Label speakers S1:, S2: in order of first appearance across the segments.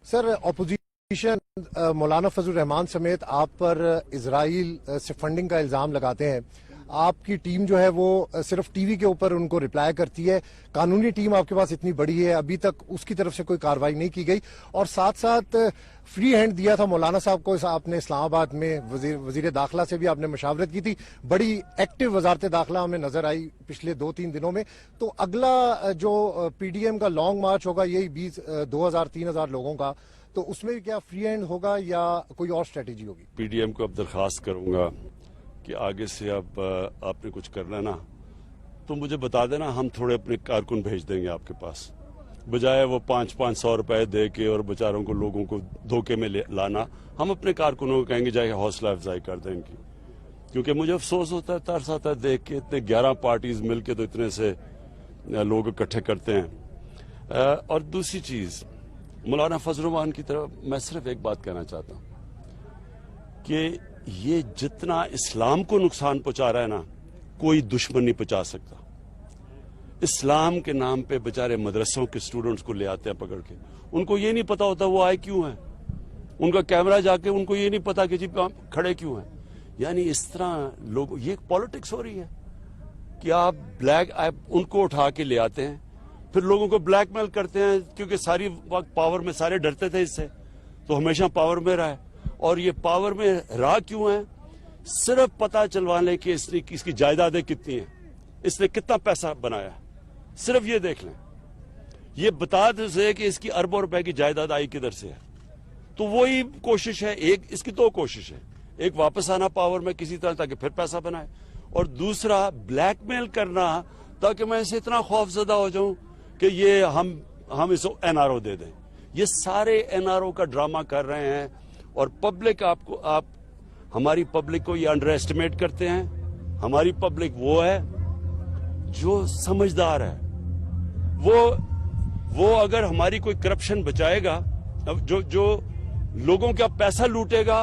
S1: سر opposition مولانا فضل الرحمان سمیت آپ پر اسرائیل سے فنڈنگ کا الزام لگاتے ہیں. آپ کی ٹیم جو ہے وہ صرف ٹی وی کے اوپر ان کو رپلائی کرتی ہے. قانونی ٹیم آپ کے پاس اتنی بڑی ہے, ابھی تک اس کی طرف سے کوئی کارروائی نہیں کی گئی. اور ساتھ ساتھ فری ہینڈ دیا تھا مولانا صاحب کو آپ نے اسلام آباد میں. وزیر داخلہ سے بھی آپ نے مشاورت کی تھی. بڑی ایکٹیو وزارت داخلہ ہمیں نظر آئی پچھلے 2-3 دنوں میں. تو اگلا جو پی ڈی ایم کا لانگ مارچ ہوگا یہی 2,000-3,000 لوگوں کا, تو اس میں کیا فری ہینڈ ہوگا یا کوئی اور اسٹریٹجی ہوگی؟
S2: پی ڈی ایم کو اب درخواست کروں گا کہ آگے سے اب آپ نے کچھ کرنا نا تو مجھے بتا دینا, ہم تھوڑے اپنے کارکن بھیج دیں گے آپ کے پاس, بجائے وہ 500 روپے دے کے اور بیچاروں کو لوگوں کو دھوکے میں لانا. ہم اپنے کارکنوں کو کہیں گے جائے حوصلہ افزائی کر دیں ان کی, کیونکہ مجھے افسوس ہوتا ہے, ترس آتا ہے دیکھ کے اتنے 11 پارٹیز مل کے تو اتنے سے لوگ اکٹھے کرتے ہیں. اور دوسری چیز, مولانا فضل الرحمان کی طرف میں صرف ایک بات کہنا چاہتا ہوں کہ یہ جتنا اسلام کو نقصان پہنچا رہا ہے نا, کوئی دشمن نہیں پہنچا سکتا. اسلام کے نام پہ بیچارے مدرسوں کے اسٹوڈنٹس کو لے آتے ہیں پکڑ کے, ان کو یہ نہیں پتا ہوتا وہ آئے کیوں ہیں, ان کا کیمرہ جا کے ان کو یہ نہیں پتا کہ جی کھڑے کیوں ہیں. یعنی اس طرح لوگ, یہ پالیٹکس ہو رہی ہے کہ آپ ان کو اٹھا کے لے آتے ہیں, پھر لوگوں کو بلیک میل کرتے ہیں, کیونکہ ساری وقت پاور میں سارے ڈرتے تھے اس سے, تو ہمیشہ پاور میں رہا ہے. اور یہ پاور میں رہا کیوں ہے؟ صرف پتا چلوانے کہ اس کی جائیدادیں کتنی ہیں, اس نے کتنا پیسہ بنایا, صرف یہ دیکھ لیں. یہ بتا دے کہ اس کی اربوں روپے کی جائیداد آئی کدھر سے ہے. تو وہی کوشش ہے, اس کی 2 کوشش ہے, ایک واپس آنا پاور میں کسی طرح تاکہ پھر پیسہ بنائے, اور دوسرا بلیک میل کرنا تاکہ میں اسے اتنا خوف زدہ ہو جاؤں کہ یہ ہم اس کو این آر او دے دیں. یہ سارے این آر او کا ڈرامہ کر رہے ہیں, اور پبلک آپ ہماری پبلک کو یہ انڈر ایسٹیمیٹ کرتے ہیں. ہماری پبلک وہ ہے جو سمجھدار ہے, وہ اگر ہماری کوئی کرپشن بچائے گا, جو لوگوں کا پیسہ لوٹے گا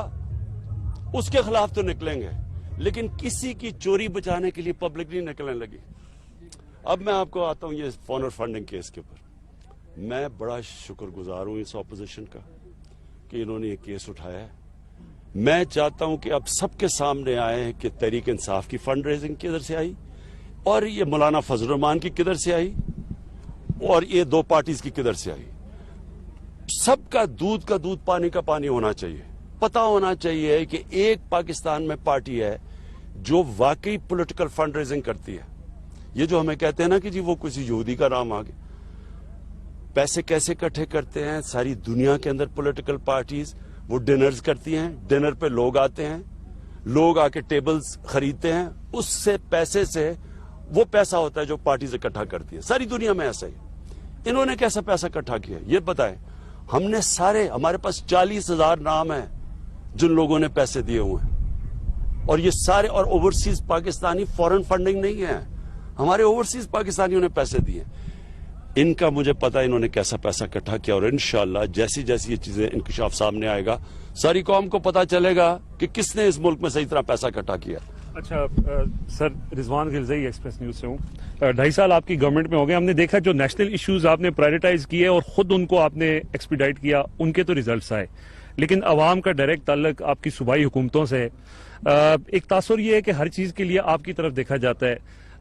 S2: اس کے خلاف تو نکلیں گے, لیکن کسی کی چوری بچانے کے لیے پبلک نہیں نکلنے لگی. اب میں آپ کو آتا ہوں یہ فون اور فنڈنگ کیس کے اوپر. میں بڑا شکر گزار ہوں اس اپوزیشن کا کہ انہوں نے یہ کیس اٹھایا ہے. میں چاہتا ہوں کہ اب سب کے سامنے آئے کہ تحریک انصاف کی فنڈ ریزنگ کدھر سے آئی, اور یہ مولانا فضل الرحمان کی کدھر سے آئی, اور یہ 2 پارٹیز کی کدھر سے آئی. سب کا دودھ پانی کا پانی ہونا چاہیے. پتا ہونا چاہیے کہ ایک پاکستان میں پارٹی ہے جو واقعی پولیٹیکل فنڈ ریزنگ کرتی ہے. یہ جو ہمیں کہتے ہیں نا کہ جی وہ کسی یہودی کا نام آ گیا, پیسے کیسے اکٹھے کرتے ہیں ساری دنیا کے اندر پولیٹیکل پارٹیز. وہ ڈنرز کرتی ہیں, ڈنر پہ لوگ آتے ہیں, لوگ آ کے ٹیبلز خریدتے ہیں, اس سے پیسے سے وہ پیسہ ہوتا ہے جو پارٹیز اکٹھا کرتی ہے. ساری دنیا میں ایسا ہی. انہوں نے کیسا پیسہ اکٹھا کیا یہ بتائیں. ہم نے ہمارے پاس 40,000 نام ہیں جن لوگوں نے پیسے دیے ہوئے ہیں, اور یہ سارے, اور اوورسیز پاکستانی فورن فنڈنگ نہیں ہے, ہمارے اوورسیز پاکستانیوں نے پیسے دیے. ان کا مجھے پتا انہوں نے کیسا پیسہ اکٹھا کیا, اور انشاءاللہ جیسی یہ چیزیں انکشاف سامنے آئے گا ساری قوم کو پتا چلے گا کہ کس نے اس ملک میں صحیح طرح پیسہ اکٹھا کیا.
S3: اچھا سر, رضوان غلزئی ایکسپریس نیوز سے ہوں. 2.5 سال آپ کی گورنمنٹ میں ہو گئے, ہم نے دیکھا جو نیشنل ایشوز آپ نے پرائیورٹائز کیے اور خود ان کو آپ نے ایکسپیڈائٹ کیا, ان کے تو ریزلٹس آئے, لیکن عوام کا ڈائریکٹ تعلق آپ کی صوبائی حکومتوں سے ہے. ایک تاثر یہ ہے کہ ہر چیز کے لیے آپ کی طرف دیکھا جاتا ہے.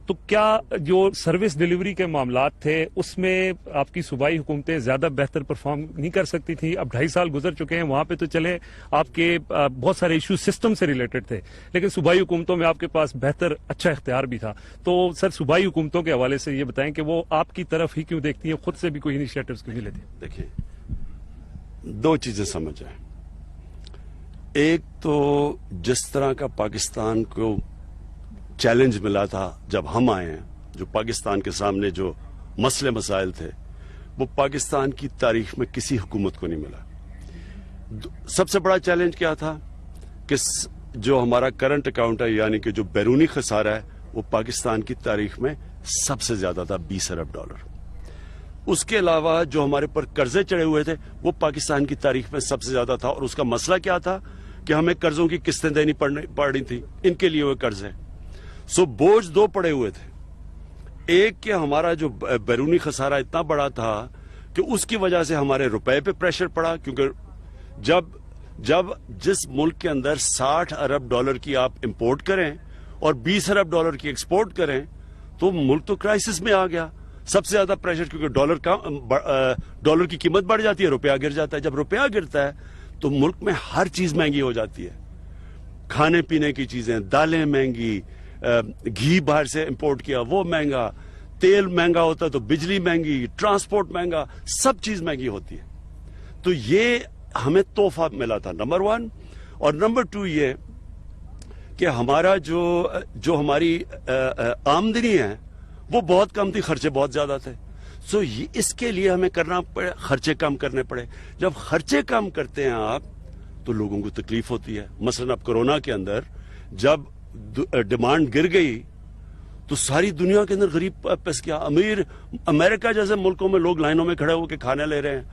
S3: تو کیا جو سروس ڈیلیوری کے معاملات تھے اس میں آپ کی صوبائی حکومتیں زیادہ بہتر پرفارم نہیں کر سکتی تھی؟ اب 2.5 سال گزر چکے ہیں, وہاں پہ تو چلے آپ کے بہت سارے ایشوز سسٹم سے ریلیٹڈ تھے, لیکن صوبائی حکومتوں میں آپ کے پاس بہتر اچھا اختیار بھی تھا. تو سر صوبائی حکومتوں کے حوالے سے یہ بتائیں کہ وہ آپ کی طرف ہی کیوں دیکھتی ہیں, خود سے بھی کوئی انیشیٹوز کیوں نہیں لیتے؟
S2: دیکھیے 2 چیزیں سمجھ آئیں. ایک تو جس طرح کا پاکستان کو چیلنج ملا تھا جب ہم آئے ہیں, جو پاکستان کے سامنے جو مسئلے مسائل تھے, وہ پاکستان کی تاریخ میں کسی حکومت کو نہیں ملا. سب سے بڑا چیلنج کیا تھا کہ جو ہمارا کرنٹ اکاؤنٹ ہے, یعنی کہ جو بیرونی خسارہ ہے, وہ پاکستان کی تاریخ میں سب سے زیادہ تھا, $20 ارب. اس کے علاوہ جو ہمارے پر قرضے چڑھے ہوئے تھے وہ پاکستان کی تاریخ میں سب سے زیادہ تھا, اور اس کا مسئلہ کیا تھا کہ ہمیں قرضوں کی قسطیں دینی پڑ رہی تھی, ان کے لیے وہ قرض ہے. بوجھ 2 پڑے ہوئے تھے. ایک کہ ہمارا جو بیرونی خسارہ اتنا بڑا تھا کہ اس کی وجہ سے ہمارے روپے پہ پریشر پڑا، کیونکہ جب جس ملک کے اندر 60 ارب ڈالر کی آپ امپورٹ کریں اور 20 ارب ڈالر کی ایکسپورٹ کریں تو ملک تو کرائسس میں آ گیا. سب سے زیادہ پریشر کیونکہ ڈالر کی قیمت بڑھ جاتی ہے، روپیہ گر جاتا ہے. جب روپیہ گرتا ہے تو ملک میں ہر چیز مہنگی ہو جاتی ہے. کھانے پینے کی چیزیں، دالیں مہنگی، گھی باہر سے امپورٹ کیا وہ مہنگا، تیل مہنگا ہوتا ہے تو بجلی مہنگی، ٹرانسپورٹ مہنگا، سب چیز مہنگی ہوتی ہے. تو یہ ہمیں تحفہ ملا تھا نمبر 1. اور نمبر 2 یہ کہ ہمارا جو ہماری آمدنی ہے وہ بہت کم تھی، خرچے بہت زیادہ تھے. سو اس کے لیے ہمیں کرنا پڑے، خرچے کم کرنے پڑے. جب خرچے کم کرتے ہیں آپ تو لوگوں کو تکلیف ہوتی ہے. مثلا اب کورونا کے اندر جب ڈیمانڈ گر گئی تو ساری دنیا کے اندر غریب پس گیا. امریکہ جیسے ملکوں میں لوگ لائنوں میں کھڑے ہو کے کھانے لے رہے ہیں.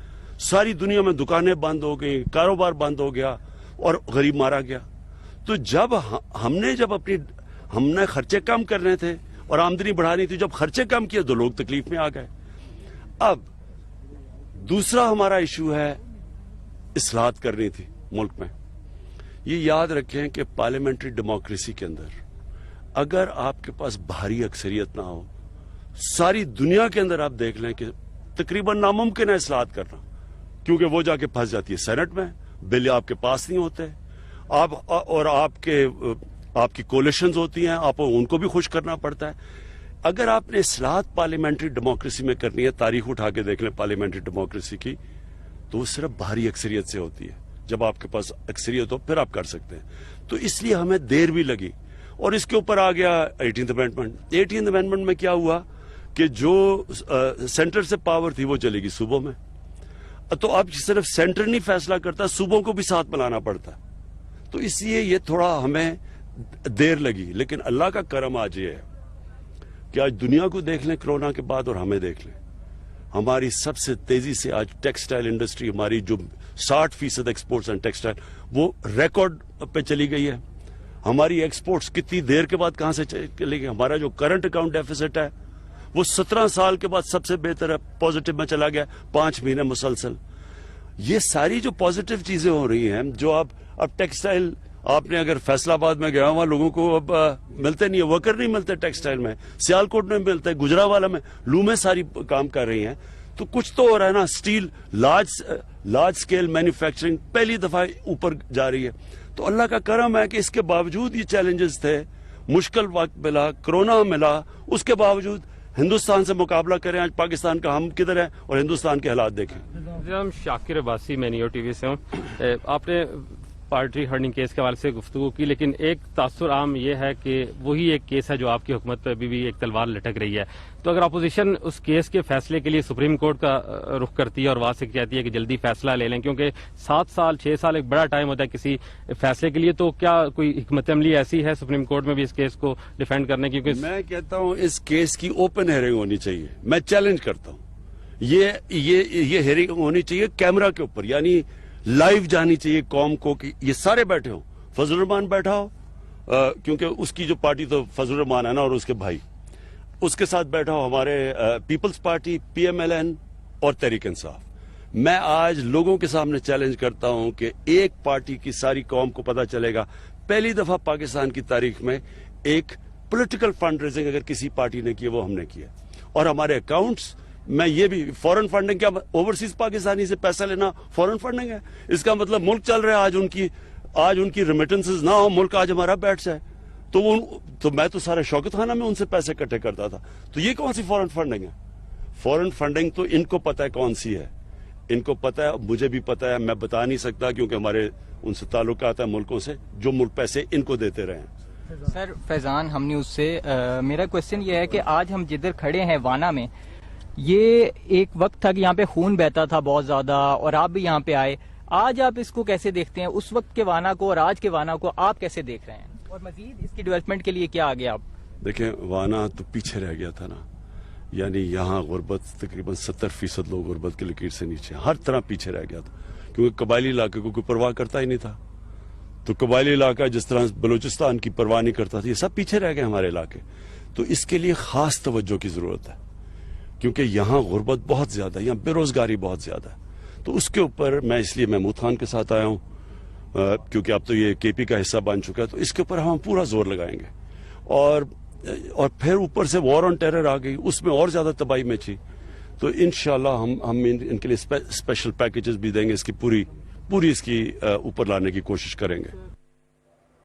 S2: ساری دنیا میں دکانیں بند ہو گئی، کاروبار بند ہو گیا اور غریب مارا گیا. تو جب ہم نے خرچے کم کرنے تھے اور آمدنی بڑھانی تھی، جب خرچے کم کیے تو لوگ تکلیف میں آ گئے. اب دوسرا ہمارا ایشو ہے اصلاحات کرنی تھی ملک میں. یہ یاد رکھیں کہ پارلیمنٹری ڈیموکریسی کے اندر اگر آپ کے پاس بھاری اکثریت نہ ہو، ساری دنیا کے اندر آپ دیکھ لیں کہ تقریباً ناممکن ہے اصلاحات کرنا، کیونکہ وہ جا کے پھنس جاتی ہے سینٹ میں، بل آپ کے پاس نہیں ہوتے، اور آپ کی کولیشنز ہوتی ہیں، آپ ان کو بھی خوش کرنا پڑتا ہے. اگر آپ نے اصلاحات پارلیمنٹری ڈیموکریسی میں کرنی ہے، تاریخ اٹھا کے دیکھ لیں پارلیمنٹری ڈیموکریسی کی، تو وہ صرف بھاری اکثریت سے ہوتی ہے. جب آپ کے پاس اکثریت ہو پھر آپ کر سکتے ہیں. تو اس لیے ہمیں دیر بھی لگی. اور اس کے اوپر آ گیا 18th امینڈمنٹ. 18th امینڈمنٹ میں کیا ہوا کہ جو سینٹر سے پاور تھی وہ چلے گی صوبوں میں. تو اب صرف سینٹر نہیں فیصلہ کرتا، صوبوں کو بھی ساتھ ملانا پڑتا. تو اس لیے یہ تھوڑا ہمیں دیر لگی. لیکن اللہ کا کرم آج یہ ہے کہ آج دنیا کو دیکھ لیں کرونا کے بعد اور ہمیں دیکھ لیں. ہماری سب سے تیزی سے آج ٹیکسٹائل انڈسٹری، ہماری جو 60% ایکسپورٹس ہیں ٹیکسٹائل، وہ ریکارڈ پہ چلی گئی ہے. ہماری ایکسپورٹس کتنی دیر کے بعد کہاں سے چلی گئی. ہمارا جو کرنٹ اکاؤنٹ ڈیفیسٹ ہے وہ 17 سال کے بعد سب سے بہتر ہے، پازیٹو میں چلا گیا 5 مہینے مسلسل. یہ ساری جو پازیٹو چیزیں ہو رہی ہیں، جو اب ٹیکسٹائل، آپ نے اگر فیصل آباد میں گیا وہاں لوگوں کو اب ملتے نہیں ہے، ورکر نہیں ملتے ٹیکسٹائل میں، سیالکوٹ میں ملتے، گجرانوالہ میں، لومیں ساری کام کر رہی ہیں. تو کچھ تو ہو رہا ہے نا. اسٹیل لارج سکیل مینوفیکچرنگ پہلی دفعہ اوپر جا رہی ہے. تو اللہ کا کرم ہے کہ اس کے باوجود یہ چیلنجز تھے، مشکل وقت ملا، کرونا ملا، اس کے باوجود ہندوستان سے مقابلہ کریں. آج پاکستان کا ہم کدھر ہیں اور ہندوستان کے حالات دیکھیں.
S4: ہم شاکر عباسی، میں نیو ٹی وی سے ہوں. آپ نے پارٹی ہرننگ کیس کے حوالے سے گفتگو کی، لیکن ایک تاثر عام یہ ہے کہ وہی ایک کیس ہے جو آپ کی حکومت پہ ابھی بھی ایک تلوار لٹک رہی ہے. تو اگر اپوزیشن اس کیس کے فیصلے کے لیے سپریم کورٹ کا رخ کرتی ہے اور وہاں سے کہتی ہے کہ جلدی فیصلہ لے لیں، کیونکہ 7 سال 6 سال ایک بڑا ٹائم ہوتا ہے کسی فیصلے کے لیے، تو کیا کوئی حکمت عملی ایسی ہے سپریم کورٹ میں بھی اس کیس کو ڈیفینڈ کرنے کی؟
S2: میں کہتا ہوں اس کیس کی اوپن ہیئرنگ ہونی چاہیے. میں چیلنج کرتا ہوں یہ ہیئرنگ ہونی چاہیے کیمرہ کے اوپر، یعنی لائیو جانی چاہیے قوم کو کہ یہ سارے بیٹھے ہوں. فضل الرحمان بیٹھا ہو، کیونکہ اس کی جو پارٹی تو فضل الرحمان ہے نا، اور اس کے بھائی، اس کے ساتھ بیٹھا ہو ہمارے پیپلز پارٹی، PMLN اور تحریک انصاف. میں آج لوگوں کے سامنے چیلنج کرتا ہوں کہ ایک پارٹی کی ساری قوم کو پتا چلے گا. پہلی دفعہ پاکستان کی تاریخ میں ایک پولیٹیکل فنڈ ریزنگ اگر کسی پارٹی نے کی وہ ہم نے کیا. اور ہمارے اکاؤنٹس میں یہ بھی فورن فنڈنگ، کیا اوورسیز پاکستانی سے پیسہ لینا فورن فنڈنگ ہے؟ اس کا مطلب ملک چل رہا ہے، آج ان کی ریمیٹنسز نہ ہو، ملک آج ہمارا بیٹھ جائے. تو میں تو سارے شوکت خانہ میں ان سے پیسے اکٹھے کرتا تھا. تو یہ کون سی فورن فنڈنگ ہے؟ فورن فنڈنگ تو ان کو پتا ہے کون سی ہے، ان کو پتا ہے، مجھے بھی پتا ہے. میں بتا نہیں سکتا کیونکہ ہمارے ان سے تعلقات ہیں ملکوں سے، جو ملک پیسے ان کو دیتے رہے ہیں.
S5: سر فیضان ہم نیوز سے، میرا کوشچن یہ ہے کہ آج ہم جدھر کھڑے ہیں وانا میں، یہ ایک وقت تھا کہ یہاں پہ خون بہتا تھا بہت زیادہ اور آپ بھی یہاں پہ آئے. آج آپ اس کو کیسے دیکھتے ہیں؟ اس وقت کے وانا کو اور آج کے وانا کو آپ کیسے دیکھ رہے ہیں؟ اور مزید اس کی ڈیولپمنٹ کے لیے کیا آگے آپ؟
S2: دیکھیں، وانا تو پیچھے رہ گیا تھا نا، یعنی یہاں غربت تقریباً 70% لوگ غربت کی لکیر سے نیچے، ہر طرح پیچھے رہ گیا تھا، کیونکہ قبائلی علاقے کو کوئی پرواہ کرتا ہی نہیں تھا. تو قبائلی علاقہ جس طرح بلوچستان کی پرواہ نہیں کرتا تھا، یہ سب پیچھے رہ گئے ہمارے علاقے. تو اس کے لیے خاص توجہ کی ضرورت ہے. کیونکہ یہاں غربت بہت زیادہ ہے, یہاں بے روزگاری بہت زیادہ ہے. تو اس کے اوپر میں اس لیے محمود خان کے ساتھ آیا ہوں, کیونکہ اب تو یہ کے پی کا حصہ بن چکا ہے, تو اس کے اوپر ہم پورا زور لگائیں گے. اور پھر اوپر سے وار آن ٹیرر آ گئی, اس میں اور زیادہ تباہی مچی. تو انشاءاللہ ہم ان کے لیے اسپیشل پیکیجز بھی دیں گے, اس کی پوری اس کی اوپر لانے کی کوشش کریں گے.